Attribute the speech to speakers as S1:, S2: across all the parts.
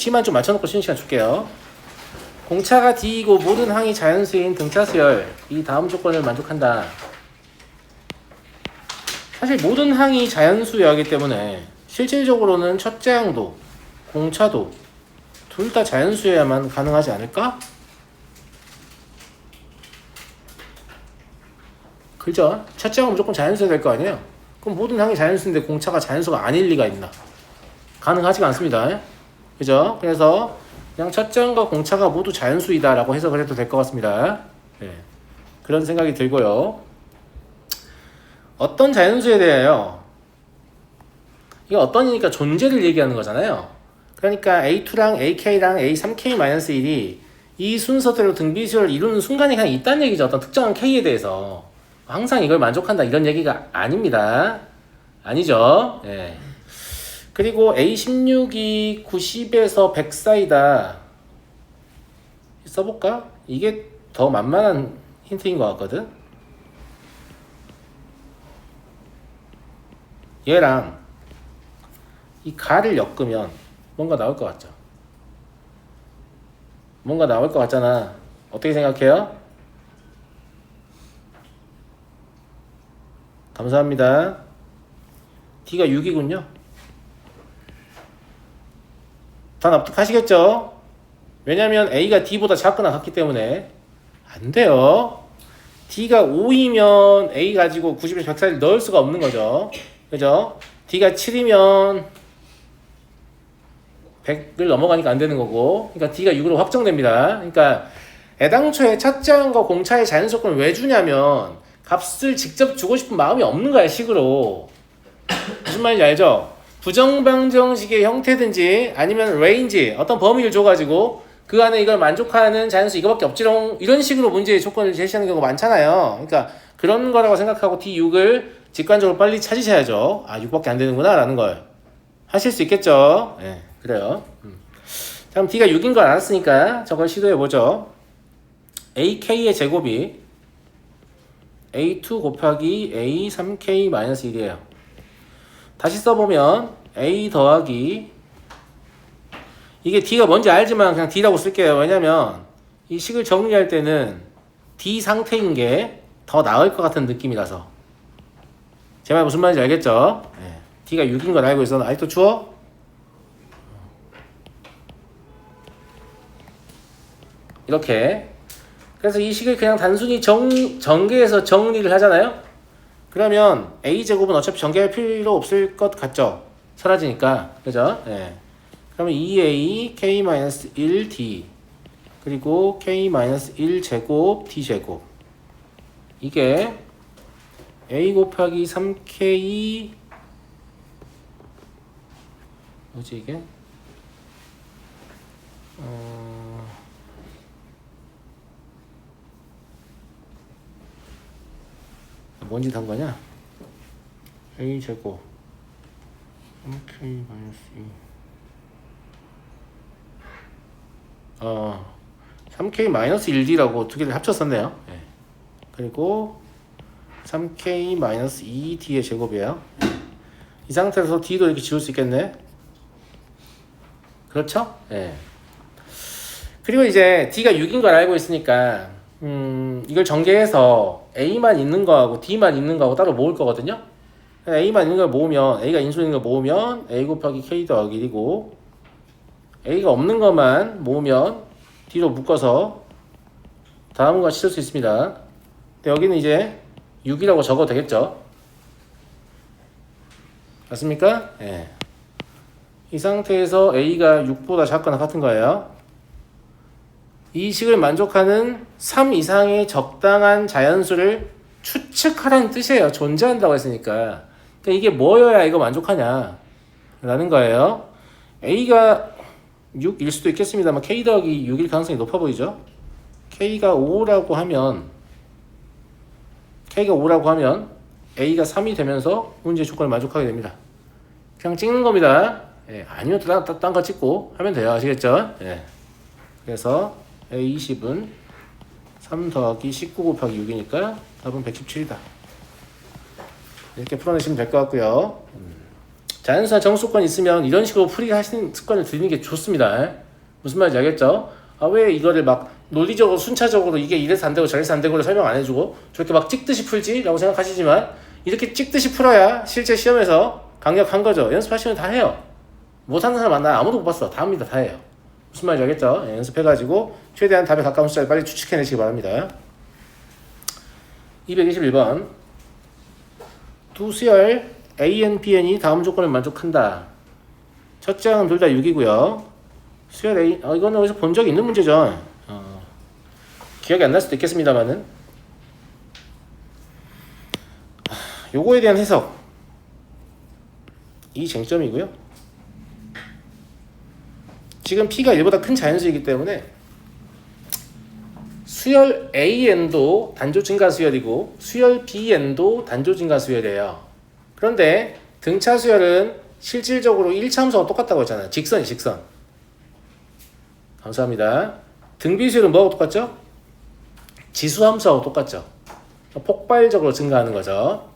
S1: C만 좀 맞춰놓고 쉬는 시간 줄게요. 공차가 D이고 모든 항이 자연수인 등차 수열, 이 다음 조건을 만족한다. 사실 모든 항이 자연수여하기 때문에 실질적으로는 첫째 항도 공차도 둘 다 자연수여야만 가능하지 않을까? 그죠? 첫째 항은 무조건 자연수여야 될 거 아니에요? 그럼 모든 항이 자연수인데 공차가 자연수가 아닐 리가 있나? 가능하지가 않습니다. 그죠? 그래서 그냥 첫째 항과 공차가 모두 자연수이다 라고 해석을 해도 될 것 같습니다. 네. 그런 생각이 들고요. 어떤 자연수에 대하여, 이게 어떤이니까 존재를 얘기하는 거잖아요. 그러니까 A2랑 AK랑 A3K-1이 이 순서대로 등비수열을 이루는 순간이 그냥 있다는 얘기죠. 어떤 특정한 K에 대해서 항상 이걸 만족한다 이런 얘기가 아닙니다. 아니죠. 네. 그리고 A16이 90에서 100 사이다 써볼까? 이게 더 만만한 힌트인 것 같거든. 얘랑 이 가를 엮으면 뭔가 나올 것 같죠? 뭔가 나올 것 같잖아. 어떻게 생각해요? 감사합니다. D가 6이군요. 다 납득하시겠죠? 왜냐면 A가 D보다 작거나 같기 때문에 안 돼요. D가 5이면 A 가지고 90에서 100 사이를 넣을 수가 없는 거죠. 그죠? D가 7이면 100을 넘어가니까 안 되는 거고, 그러니까 D가 6으로 확정됩니다. 그러니까 애당초에 첫째 항과 공차의 자연수 조건을 왜 주냐면 값을 직접 주고 싶은 마음이 없는 거야, 식으로. 무슨 말인지 알죠? 부정방정식의 형태든지 아니면 레인지, 어떤 범위를 줘가지고 그 안에 이걸 만족하는 자연수 이거밖에 없지롱, 이런 식으로 문제의 조건을 제시하는 경우가 많잖아요. 그러니까 그런 거라고 생각하고 D6을 직관적으로 빨리 찾으셔야죠. 아, 6밖에 안 되는구나 라는 걸 하실 수 있겠죠. 네, 그래요. 자, 그럼 D가 6인 걸 알았으니까 저걸 시도해보죠. AK의 제곱이 A2 곱하기 A3K-1이에요. 다시 써보면 A 더하기, 이게 D가 뭔지 알지만 그냥 D라고 쓸게요. 왜냐면 이 식을 정리할 때는 D 상태인 게 더 나을 것 같은 느낌이라서. 제 말 무슨 말인지 알겠죠? 네. D가 6인 걸 알고 있어. 아직도 추워? 이렇게. 그래서 이 식을 그냥 단순히 전개해서 정리를 하잖아요? 그러면 A제곱은 어차피 전개할 필요 없을 것 같죠? 사라지니까. 그죠? 네. 그러면 2A K-1D 그리고 K-1제곱 D제곱, 이게 A 곱하기 3K, 뭐지 이게? 뭔 짓 한 거냐? A제곱 3K-2 3K-1D라고 두 개를 합쳤었네요. 네. 그리고 3K-2D의 제곱이에요. 이 상태에서 D도 이렇게 지울 수 있겠네. 그렇죠? 네. 그리고 이제 D가 6인 걸 알고 있으니까 이걸 전개해서 A만 있는 거하고 D만 있는 거하고 따로 모을 거거든요. A만 있는 걸 모으면, A가 인수 있는 걸 모으면 A 곱하기 K 더하기 1이고, A가 없는 것만 모으면 D로 묶어서 다음과 치를 수 있습니다. 근데 여기는 이제 6이라고 적어도 되겠죠? 맞습니까? 네. 이 상태에서 A가 6보다 작거나 같은 거예요. 이 식을 만족하는 3 이상의 적당한 자연수를 추측하라는 뜻이에요. 존재한다고 했으니까. 그러니까 이게 뭐여야 이거 만족하냐 라는 거예요. A가 6일 수도 있겠습니다만 K 더하기 6일 가능성이 높아 보이죠? K가 5라고 하면 A가 3이 되면서 문제의 조건을 만족하게 됩니다. 그냥 찍는 겁니다. 예, 아니면 딴 거 찍고 하면 돼요. 아시겠죠? 예. 그래서 A20은 3 더하기 19 곱하기 6이니까 답은 117이다. 이렇게 풀어내시면 될 것 같고요. 자, 자연수나 정수권 있으면 이런 식으로 풀이하시는 습관을 들이는 게 좋습니다. 무슨 말인지 알겠죠? 아, 왜 이거를 막 논리적으로 순차적으로 이게 이래서 안 되고 저래서 안 되고를 설명 안 해주고 저렇게 막 찍듯이 풀지? 라고 생각하시지만 이렇게 찍듯이 풀어야 실제 시험에서 강력한 거죠. 연습하시면 다 해요. 못하는 사람 만나 아무도 못 봤어. 다 합니다. 다 해요. 무슨 말인지 알겠죠? 예, 연습해가지고 최대한 답에 가까운 숫자를 빨리 추측해내시기 바랍니다. 221번 두 수열 AN, BN이 다음 조건을 만족한다. 첫째 항은 둘 다 6이고요. 수열 A, 이거는 어디서 본 적이 있는 문제죠. 기억이 안 날 수도 있겠습니다만은 요거에 대한 해석 이 쟁점이고요. 지금 P가 1보다 큰 자연수이기 때문에 수열 AN도 단조 증가 수열이고 수열 BN도 단조 증가 수열이에요. 그런데 등차 수열은 실질적으로 1차 함수하고 똑같다고 했잖아요. 직선이 직선. 감사합니다. 등비 수열은 뭐하고 똑같죠? 지수 함수하고 똑같죠. 폭발적으로 증가하는 거죠.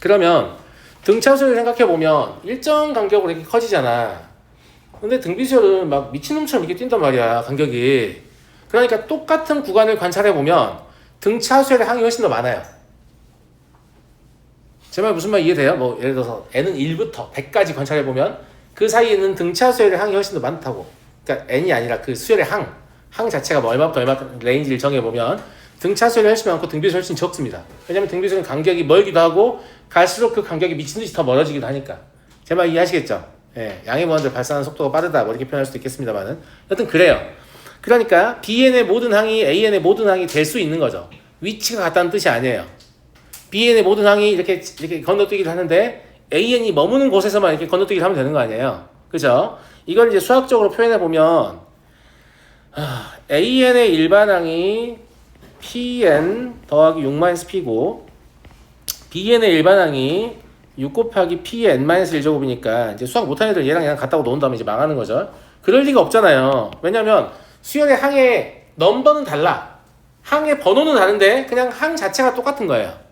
S1: 그러면 등차 수열을 생각해보면 일정 간격으로 이렇게 커지잖아. 근데 등비 수열은 막 미친놈처럼 이렇게 뛴단 말이야, 간격이. 그러니까 똑같은 구간을 관찰해보면 등차 수열의 항이 훨씬 더 많아요. 제 말 무슨 말 이해돼요? 뭐 예를 들어서 n은 1부터 100까지 관찰해보면 그 사이에 있는 등차 수열의 항이 훨씬 더 많다고. 그러니까 n이 아니라 그 수열의 항 자체가 뭐 얼마부터 얼마 레인지를 정해보면 등차 수열이 훨씬 많고 등비 수열이 훨씬 적습니다. 왜냐면 등비 수열은 간격이 멀기도 하고 갈수록 그 간격이 미친듯이 더 멀어지기도 하니까. 제 말 이해하시겠죠? 예, 양의 무한대로 발산하는 속도가 빠르다 뭐 이렇게 표현할 수도 있겠습니다만은 여튼 그래요. 그러니까 BN의 모든 항이 AN의 모든 항이 될 수 있는 거죠. 위치가 같다는 뜻이 아니에요. BN의 모든 항이 이렇게 건너뛰기를 하는데 AN이 머무는 곳에서만 이렇게 건너뛰기를 하면 되는 거 아니에요. 그죠? 이걸 이제 수학적으로 표현해 보면 AN의 일반항이 PN 더하기 6-P고 BN의 일반항이 6 곱하기 PN-1제곱이니까 이제 수학 못하는 애들 얘랑 같다고 놓은 다음에 이제 망하는 거죠. 그럴 리가 없잖아요. 왜냐면 수열의 항의 넘버는 달라. 항의 번호는 다른데 그냥 항 자체가 똑같은 거예요.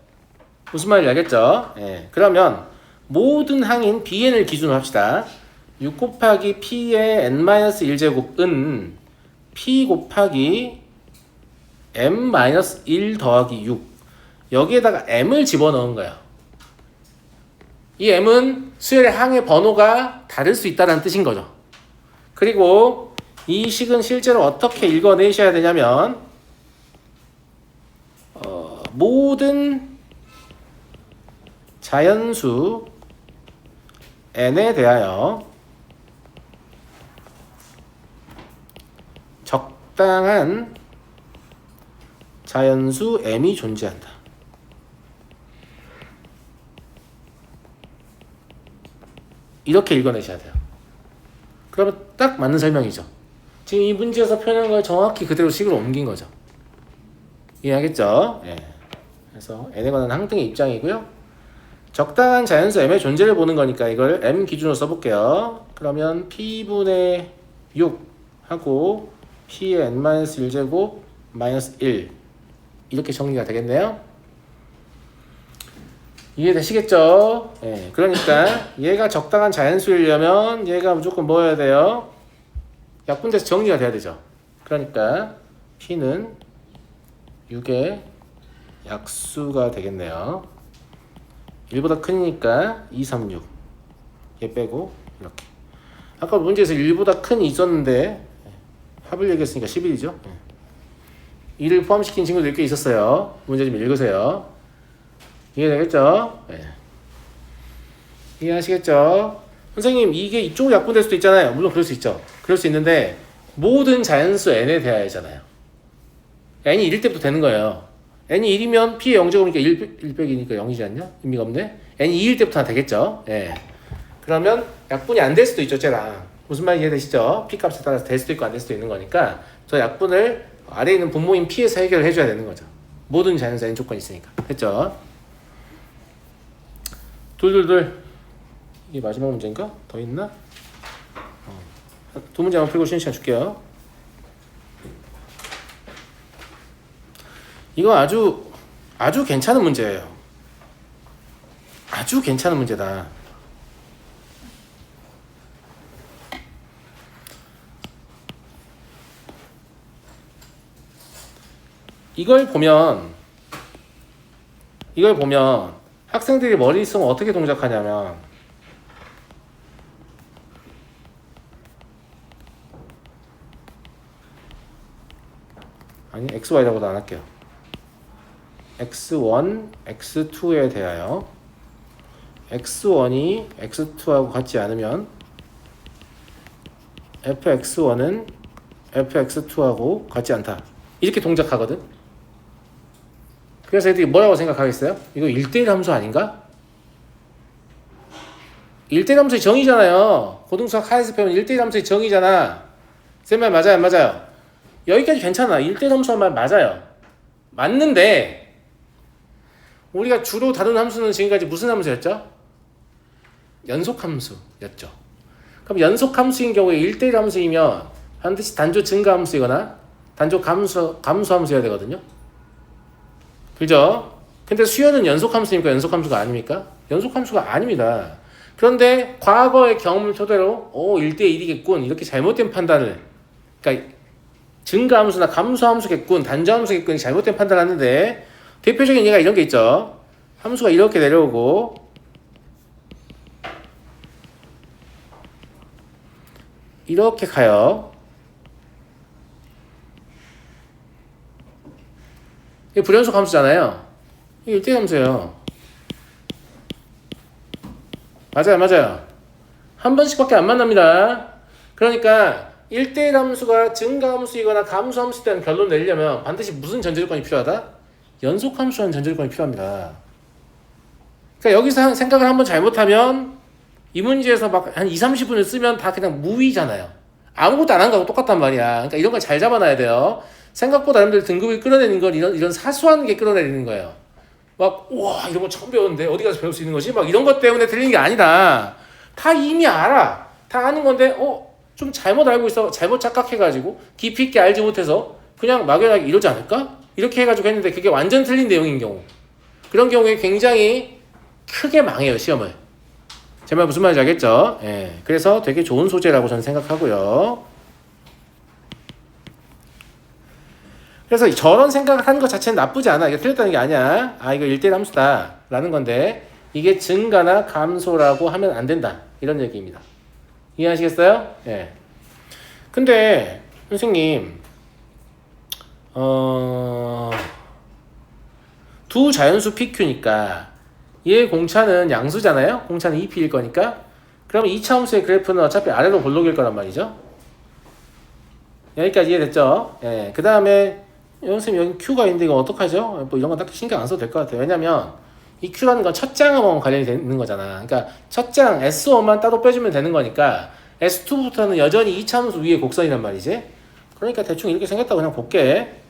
S1: 무슨 말인지 알겠죠? 예. 그러면 모든 항인 BN을 기준으로 합시다. 6 곱하기 P의 N-1제곱은 P 곱하기 M-1 더하기 6 여기에다가 M을 집어넣은 거예요. 이 M은 수열의 항의 번호가 다를 수 있다는 뜻인 거죠. 그리고 이 식은 실제로 어떻게 읽어내셔야 되냐면 모든 자연수 n에 대하여 적당한 자연수 m이 존재한다. 이렇게 읽어내셔야 돼요. 그러면 딱 맞는 설명이죠. 지금 이 문제에서 표현한 걸 정확히 그대로 식으로 옮긴 거죠. 이해하겠죠? 예. 그래서 n에 관한 항등의 입장이고요. 적당한 자연수 m의 존재를 보는 거니까 이걸 m 기준으로 써볼게요. 그러면 p분의 6 하고 p의 n-1제곱 마이너스 1 이렇게 정리가 되겠네요. 이해되시겠죠? 예, 그러니까 얘가 적당한 자연수이려면 얘가 무조건 뭐여야 돼요? 약분돼서 정리가 돼야 되죠. 그러니까 p는 6의 약수가 되겠네요. 1보다 크니까 2, 3, 6 얘 빼고 이렇게 아까 문제에서 1보다 큰 있었는데 합을 얘기했으니까 11이죠. 2를 포함시킨 친구들 꽤 있었어요. 문제 좀 읽으세요. 이해되겠죠? 네. 이해하시겠죠? 선생님 이게 이쪽으로 약분될 수도 있잖아요. 물론 그럴 수 있죠. 그럴 수 있는데 모든 자연수 n에 대하여잖아요. n이 1일 때부터 되는 거예요. n이 1이면 p의 0제곱이니까 1 빼기니까 0이지 않냐? 의미가 없네. n이 2일 때부터 되겠죠. 예. 그러면 약분이 안 될 수도 있죠. 쟤랑 무슨 말인지 이해되시죠? p 값에 따라서 될 수도 있고 안 될 수도 있는 거니까 저 약분을 아래에 있는 분모인 p에서 해결을 해줘야 되는 거죠. 모든 자연수 n 조건이 있으니까. 됐죠? 둘 이게 마지막 문제인가? 더 있나? 두 문제만 풀고 쉬는 시간 줄게요. 이거 아주 괜찮은 문제예요. 아주 괜찮은 문제다. 이걸 보면 학생들이 머리 쓰면 어떻게 동작하냐면 아니 XY라고도 안 할게요. X1, X2에 대하여 X1이 X2하고 같지 않으면 fx1은 fx2하고 같지 않다. 이렇게 동작하거든. 그래서 애들이 뭐라고 생각하겠어요? 이거 1대1 함수 아닌가? 1대1 함수의 정의잖아요. 고등수학 하에서 배우면 1대1 함수의 정의잖아. 쌤 말 맞아요? 안 맞아요? 여기까지 괜찮아. 1대1 함수 말 맞아요. 맞는데 우리가 주로 다룬 함수는 지금까지 무슨 함수였죠? 연속함수였죠. 그럼 연속함수인 경우에 1대1 함수이면 반드시 단조 증가함수이거나 단조 감수함수여야 되거든요. 그죠? 근데 수열은 연속함수입니까? 연속함수가 아닙니까? 연속함수가 아닙니다. 그런데 과거의 경험을 토대로 1대1이겠군 이렇게 잘못된 판단을, 그러니까 증가함수나 감수함수겠군 단조함수겠군 잘못된 판단을 하는데, 대표적인 예가 이런 게 있죠. 함수가 이렇게 내려오고 이렇게 가요. 이게 불연속 함수잖아요. 이게 1대1 함수예요. 맞아요. 한 번씩밖에 안 만납니다. 그러니까 1대1 함수가 증가함수이거나 감수함수에 대한 결론을 내려면 반드시 무슨 전제조건이 필요하다? 연속함수라는 전제조건이 필요합니다. 그러니까 여기서 생각을 한번 잘못하면 이 문제에서 막 한 20-30분을 쓰면 다 그냥 무의잖아요. 아무것도 안 한 거하고 똑같단 말이야. 그러니까 이런 걸 잘 잡아놔야 돼요. 생각보다 여러분들 등급을 끌어내는 건 이런 사소한 게 끌어내리는 거예요. 막 우와 이런 거 처음 배웠는데 어디 가서 배울 수 있는 거지? 막 이런 것 때문에 들리는 게 아니다. 다 이미 알아. 다 아는 건데 좀 잘못 알고 있어. 잘못 착각해가지고 깊이 있게 알지 못해서 그냥 막연하게 이러지 않을까? 이렇게 해가지고 했는데 그게 완전 틀린 내용인 경우, 그런 경우에 굉장히 크게 망해요 시험을. 제 말 무슨 말인지 알겠죠? 예. 그래서 되게 좋은 소재라고 저는 생각하고요. 그래서 저런 생각을 하는 것 자체는 나쁘지 않아. 이게 틀렸다는 게 아니야. 이거 1대1 함수다 라는 건데, 이게 증가나 감소라고 하면 안 된다 이런 얘기입니다. 이해하시겠어요? 예. 근데 선생님 두 자연수 PQ니까 얘 공차는 양수잖아요. 공차는 2P일 거니까 그러면 2차 함수의 그래프는 어차피 아래로 볼록일 거란 말이죠. 여기까지 이해됐죠? 예. 그 다음에 선생님 여기 Q가 있는데 이거 어떡하죠? 뭐 이런 건 딱히 신경 안 써도 될 것 같아요. 왜냐면 이 Q라는 건 첫 장하고만 관련이 되는 거잖아. 그러니까 첫 장 S1만 따로 빼주면 되는 거니까 S2부터는 여전히 2차 함수 위에 곡선이란 말이지. 그러니까 대충 이렇게 생겼다고 그냥 볼게.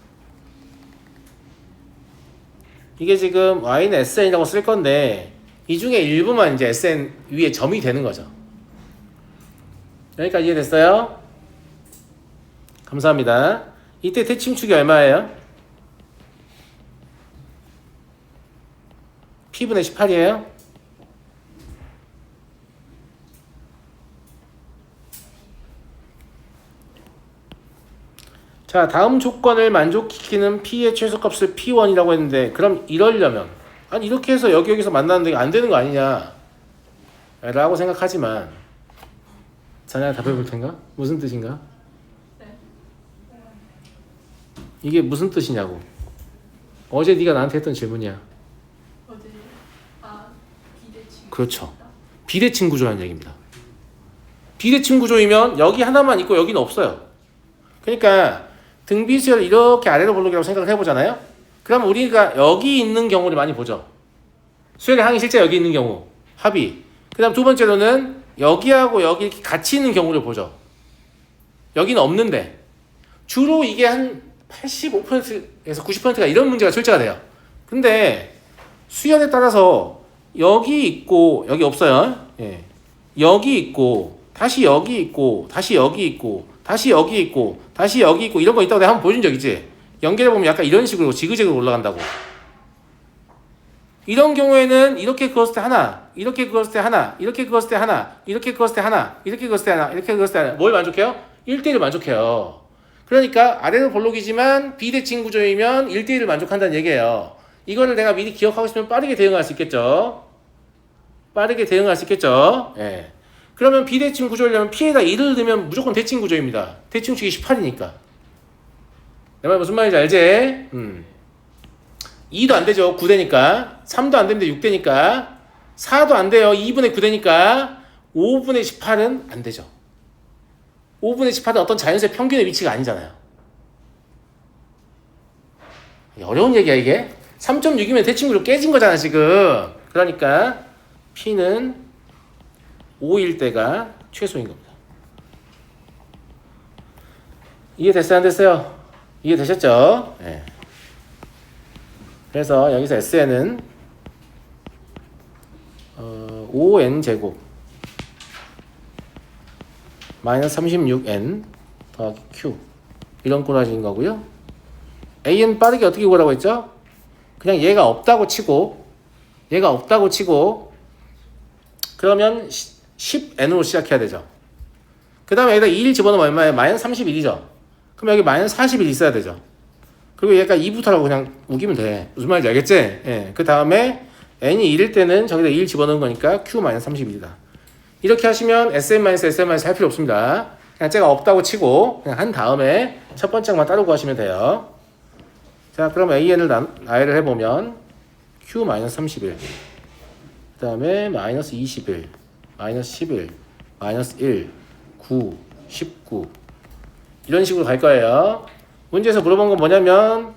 S1: 이게 지금 Y는 SN이라고 쓸 건데 이 중에 일부만 이제 SN 위에 점이 되는 거죠. 여기까지 이해됐어요? 감사합니다. 이때 대칭축이 얼마예요? P분의 18이에요? 자, 다음 조건을 만족시키는 P의 최소값을 P1이라고 했는데, 그럼 이러려면 아니 이렇게 해서 여기서 만나는데 안 되는 거 아니냐 라고 생각하지만, 자네가 답해 볼 텐가? 무슨 뜻인가? 이게 무슨 뜻이냐고. 어제 네가 나한테 했던 질문이야. 비대칭. 그렇죠. 비대칭 구조라는 얘기입니다. 비대칭 구조이면 여기 하나만 있고 여기는 없어요. 그러니까 등비수열을 이렇게 아래로 볼록이라고 생각을 해보잖아요. 그럼 우리가 여기 있는 경우를 많이 보죠. 수열의 항이 실제 여기 있는 경우 합이. 그 다음 두 번째로는 여기하고 여기 이렇게 같이 있는 경우를 보죠. 여기는 없는데 주로 이게 한 85%에서 90%가 이런 문제가 출제가 돼요. 근데 수열에 따라서 여기 있고 여기 없어요. 예. 여기 있고 다시 여기 있고 다시 여기 있고 다시 여기 있고 다시 여기 있고 이런 거 있다고 내가 한번 보여준 적 있지? 연결해보면 약간 이런 식으로 지그재그로 올라간다고. 이런 경우에는 이렇게 그었을 때 하나, 이렇게 그었을 때 하나, 이렇게 그었을 때 하나, 이렇게 그었을 때 하나, 이렇게 그었을 때 하나, 이렇게 그었을 때 하나. 뭘 만족해요? 1대1을 만족해요. 그러니까 아래로 볼록이지만 비대칭 구조이면 1대1을 만족한다는 얘기예요. 이거를 내가 미리 기억하고 있으면 빠르게 대응할 수 있겠죠. 빠르게 대응할 수 있겠죠. 예. 그러면 비대칭 구조려면 P에다 1을 넣으면 무조건 대칭 구조입니다. 대칭축이 18이니까. 내 말 무슨 말인지 알지? 2도 안 되죠. 9대니까. 3도 안 되는데 6대니까. 4도 안 돼요. 2분의 9대니까. 5분의 18은 안 되죠. 5분의 18은 어떤 자연수의 평균의 위치가 아니잖아요. 어려운 얘기야 이게. 3.6이면 대칭구조 깨진 거잖아 지금. 그러니까 P는 5일 때가 최소인 겁니다. 이해됐어요? 안 됐어요? 이해되셨죠? 네. 그래서 여기서 SN은 5n제곱 마이너스 36n 더하기 q 이런 꼬라지인 거고요. A는 빠르게 어떻게 구하라고 했죠? 그냥 얘가 없다고 치고 그러면 10n으로 시작해야 되죠. 그 다음에 여기다 2를 집어넣으면 얼마예요? 마이너스 31이죠. 그럼 여기 마이너스 41 있어야 되죠. 그리고 얘가 2부터라고 그냥 우기면 돼. 무슨 말인지 알겠지? 예. 그 다음에 n이 1일 때는 저기다 2를 집어넣은 거니까 q 마이너스 31이다. 이렇게 하시면 SM-SM- 할 필요 없습니다. 그냥 쟤가 없다고 치고 그냥 한 다음에 첫 번째만 따로 구하시면 돼요. 자, 그럼 AN을 나열을 해보면 q 마이너스 31, 그 다음에 마이너스 21, 마이너스 11, 마이너스 1, 9, 19 이런 식으로 갈 거예요. 문제에서 물어본 건 뭐냐면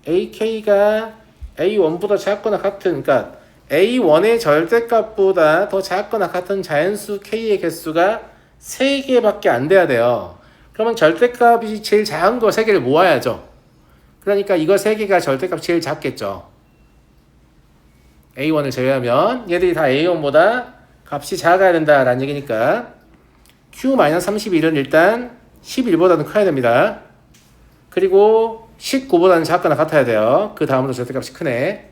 S1: AK가 A1보다 작거나 같은, 그러니까 A1의 절대값보다 더 작거나 같은 자연수 K의 개수가 3개밖에 안 돼야 돼요. 그러면 절대값이 제일 작은 거 3개를 모아야죠. 그러니까 이거 3개가 절대값이 제일 작겠죠. A1을 제외하면 얘들이 다 A1보다 값이 작아야 된다라는 얘기니까 Q-31은 일단 11보다는 커야 됩니다. 그리고 19보다는 작거나 같아야 돼요. 그 다음으로 절대값이 크네.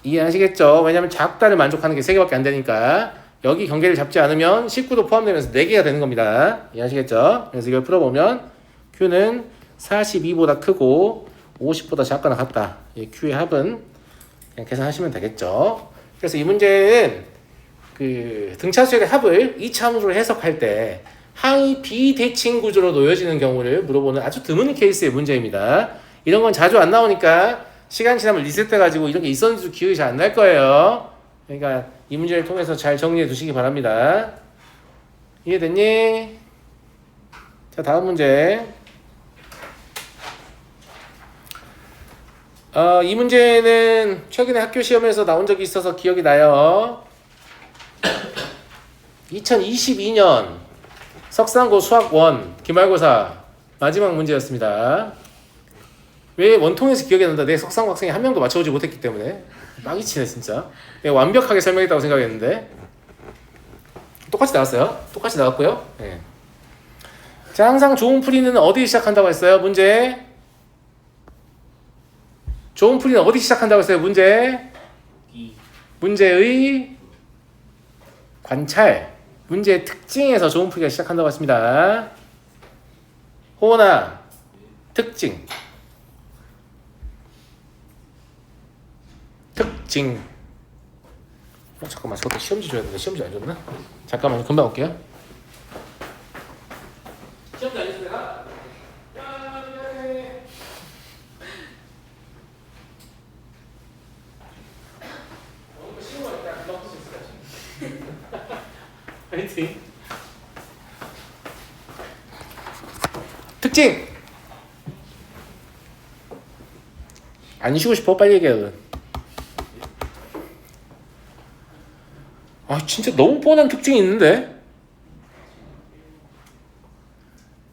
S1: 이해하시겠죠? 왜냐면 작다를 만족하는 게 3개밖에 안 되니까 여기 경계를 잡지 않으면 19도 포함되면서 4개가 되는 겁니다. 이해하시겠죠? 그래서 이걸 풀어보면 Q는 42보다 크고 50보다 작거나 같다. 이 Q의 합은 그냥 계산하시면 되겠죠. 그래서 이 문제는 그 등차수열의 합을 이차함수로 해석할 때 항이 비대칭 구조로 놓여지는 경우를 물어보는 아주 드문 케이스의 문제입니다. 이런 건 자주 안 나오니까 시간 지나면 리셋돼가지고 이런 게 있었는지도 기억이 잘 안 날 거예요. 그러니까 이 문제를 통해서 잘 정리해 두시기 바랍니다. 이해됐니? 자, 다음 문제. 이 문제는 최근에 학교 시험에서 나온 적이 있어서 기억이 나요. 2022년 석상고 수학 1 기말고사 마지막 문제였습니다. 왜 원통에서 기억이 난다? 내 석상고 학생이 한 명도 맞춰보지 못했기 때문에. 빵이 치네 진짜. 내가 완벽하게 설명했다고 생각했는데 똑같이 나왔어요. 똑같이 나왔고요. 네. 자, 항상 좋은 풀이는 어디 시작한다고 했어요? 문제. 좋은 풀이는 어디 시작한다고 했어요? 문제. 문제의 관찰, 문제의 특징에서 좋은 풀이가 시작한다고 했습니다. 호나 특징. 잠깐만, 저것도 시험지 줘야 되는데 시험지 안 줬나? 잠깐만요, 금방 올게요. 시험지 안 줬어 내가? 파이팅. 특징. 안 쉬고 싶어? 빨리 얘기해. 진짜 너무 뻔한 특징이 있는데.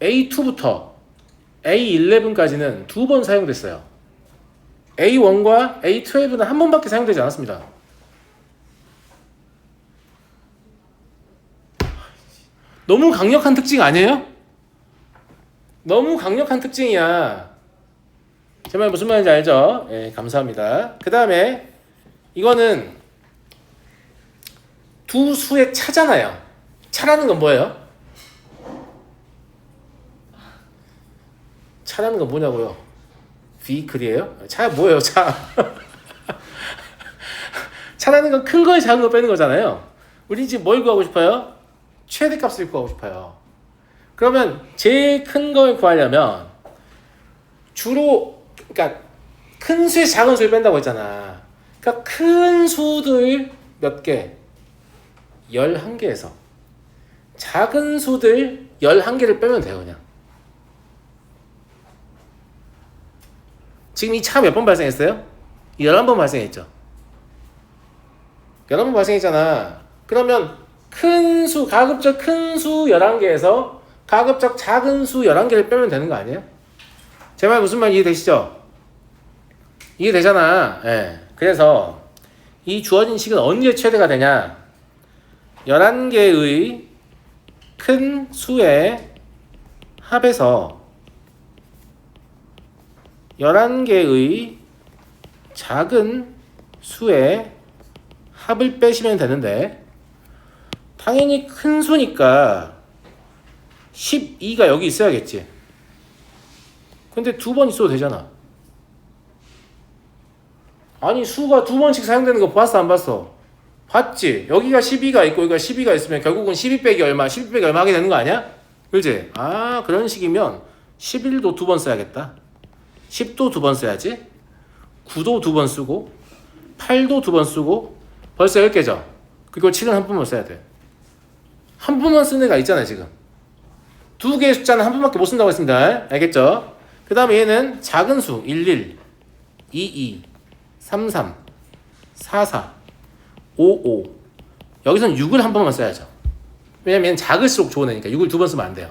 S1: A2부터 A11까지는 2번 사용됐어요. A1과 A12는 한 번밖에 사용되지 않았습니다. 너무 강력한 특징 아니에요? 너무 강력한 특징이야. 제 말 무슨 말인지 알죠? 예, 감사합니다. 그 다음에 이거는 두 수의 차잖아요. 차라는 건 뭐예요? 차라는 건 뭐냐고요? vehicle이에요? 차 뭐예요, 차? 차라는 건 큰 거에 작은 거 빼는 거잖아요. 우리 지금 뭘 구하고 싶어요? 최대값을 구하고 싶어요. 그러면 제일 큰 걸 구하려면 주로 그러니까 큰 수에 작은 수를 뺀다고 했잖아. 그러니까 큰 수들 몇 개? 11개에서 작은 수들 11개를 빼면 돼요, 그냥. 지금 이 차가 몇 번 발생했어요? 11번 발생했죠. 11번 발생했잖아. 그러면 큰 수, 가급적 큰 수 11개에서 가급적 작은 수 11개를 빼면 되는 거 아니에요? 제 말 무슨 말 이해되시죠? 이해되잖아. 예. 그래서 이 주어진 식은 언제 최대가 되냐? 11개의 큰 수의 합에서 11개의 작은 수의 합을 빼시면 되는데, 당연히 큰 수니까 12가 여기 있어야겠지. 근데 두 번 있어도 되잖아. 아니, 수가 두 번씩 사용되는 거 봤어, 안 봤어? 봤지? 여기가 12가 있고 여기가 12가 있으면 결국은 12 빼기 얼마, 12 빼기 얼마 하게 되는 거 아니야? 그렇지? 아, 그런 식이면 11도 두 번 써야겠다. 10도 두 번 써야지. 9도 두 번 쓰고 8도 두 번 쓰고 벌써 10개죠? 그걸 7은 한 번만 써야 돼. 한 번만 쓰는 애가 있잖아요, 지금. 두 개의 숫자는 한 번밖에 못 쓴다고 했습니다. 알겠죠? 그 다음에 얘는 작은 수 11, 22, 33, 44, 55. 여기서는 6을 한 번만 써야죠. 왜냐면 얘는 작을수록 좋은 애니까 6을 두 번 쓰면 안 돼요.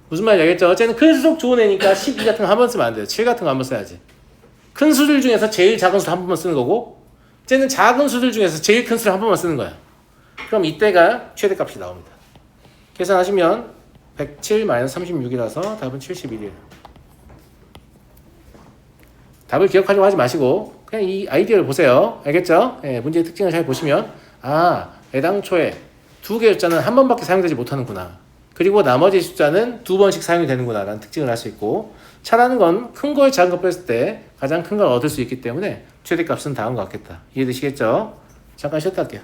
S1: 무슨 말인지 알겠죠? 쟤는 클수록 좋은 애니까 12 같은 거 한 번 쓰면 안 돼요. 7 같은 거 한 번 써야지. 큰 수들 중에서 제일 작은 수 한 번만 쓰는 거고, 쟤는 작은 수들 중에서 제일 큰 수를 한 번만 쓰는 거야. 그럼 이때가 최대값이 나옵니다. 계산하시면 107-36이라서 답은 71이에요. 답을 기억하려고 하지 마시고 그냥 이 아이디어를 보세요. 알겠죠? 예, 문제의 특징을 잘 보시면 애당초에 두 개의 숫자는 한 번밖에 사용되지 못하는구나. 그리고 나머지 숫자는 두 번씩 사용이 되는구나 라는 특징을 알 수 있고, 차라는 건 큰 거에 작은 거 뺐을 때 가장 큰 걸 얻을 수 있기 때문에 최대값은 다음과 같겠다. 이해되시겠죠? 잠깐 쉬었다 할게요.